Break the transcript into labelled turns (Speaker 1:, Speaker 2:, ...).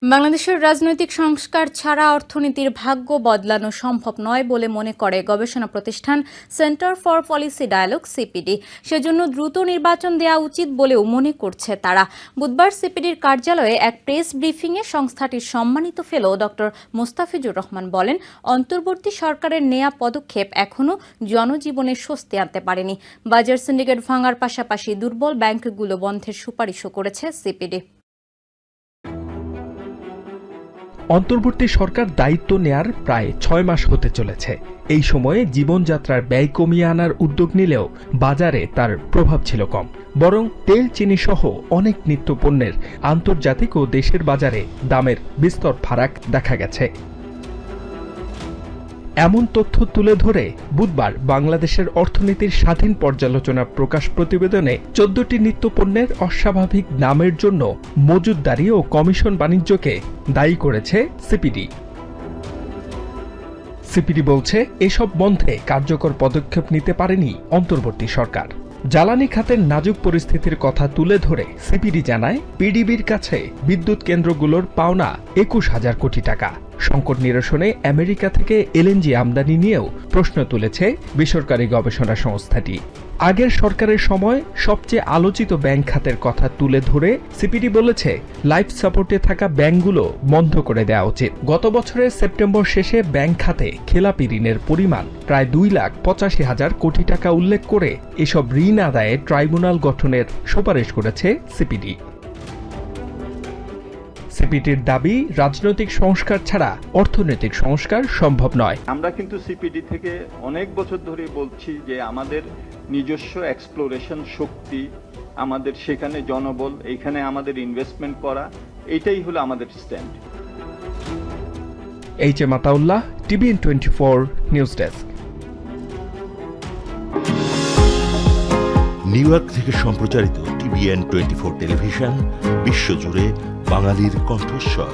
Speaker 1: বাংলাদেশের রাজনৈতিক সংস্কার ছাড়া অর্থনীতির ভাগ্য বদলানো সম্ভব নয় বলে মনে করে গবেষণা প্রতিষ্ঠান center for policy dialogue CPD. সেজন্য দ্রুত নির্বাচন দেওয়া উচিত বলেও মনে করছে তারা। বুধবার সিপিডির কার্যালয়ে এক প্রেস ব্রিফিংয়ে সংস্থাটির সম্মানিত ফেলো ডক্টর মোস্তাফিজুর রহমান বলেন, অন্তর্বর্তী সরকারের নেয়া পদক্ষেপ এখনও জনজীবনে স্বস্তি আনতে পারেনি। বাজার সিন্ডিকেট ভাঙার পাশাপাশি দুর্বল ব্যাংকগুলো বন্ধের সুপারিশও করেছে সিপিডি।
Speaker 2: অন্তর্বর্তী সরকার দায়িত্ব নেয়ার প্রায় 6 মাস হতে চলেছে। এই সময়ে জীবনযাত্রার ব্যয় কমিয়ে আনার উদ্যোগ নিলেও বাজারে তার প্রভাব ছিল কম। বরং তেল, চিনি সহ অনেক নিত্যপণ্যের আন্তর্জাতিক ও দেশের বাজারে দামের বিস্তর ফারাক দেখা গেছে। এমন তথ্য তুলে ধরে বুধবার বাংলাদেশের অর্থনীতির স্বাধীন পর্যালোচনা প্রকাশ প্রতিবেদনে 14টি নিত্যপণ্যের অস্বাভাবিক দামের জন্য মজুতদারি ও কমিশন বাণিজ্যকে দায়ী করেছে সিপিডি। সিপিডি বলছে, এসব বন্ধে কার্যকর পদক্ষেপ নিতে পারেনি অন্তর্বর্তী সরকার। জ্বালানি খাতের নাজুক পরিস্থিতির কথা তুলে ধরে সিপিডি জানায়, পিডিবির কাছে বিদ্যুৎ কেন্দ্রগুলোর পাওনা 21,000 কোটি টাকা। সংকট নিরসনে আমেরিকা থেকে এলএনজি আমদানি নিয়েও প্রশ্ন তুলেছে বেসরকারি গবেষণা সংস্থাটি। আগের সরকারের সময় সবচেয়ে আলোচিত ব্যাংক খাতের কথা তুলে ধরে সিপিডি বলেছে, লাইফ সাপোর্টে থাকা ব্যাংকগুলো বন্ধ করে দেওয়া উচিত। গত বছরের সেপ্টেম্বর শেষে ব্যাংক খাতে খেলাপি ঋণের পরিমাণ প্রায় 2,85,000 কোটি টাকা উল্লেখ করে এসব ঋণ আদায়ে ট্রাইব্যুনাল গঠনের সুপারিশ করেছে সিপিডি। সিপিডির দাবি, রাজনৈতিক সংস্কার ছাড়া অর্থনৈতিক সংস্কার সম্ভব নয়।
Speaker 3: আমরা কিন্তু সিপিডি থেকে অনেক বছর ধরে বলছি যে আমাদের নিজস্ব এক্সপ্লোরেশন শক্তি, আমাদের সেখানে জনবল, এইখানে আমাদের ইনভেস্টমেন্ট করা, এটাই হলো আমাদের stand.
Speaker 2: HM. Ataullah, TVN 24 news desk.
Speaker 4: New York থেকে সম্প্রচারিত টিভিএন 24 টেলিভিশন বিশ্বজুড়ে বাঙালির কণ্ঠস্বর।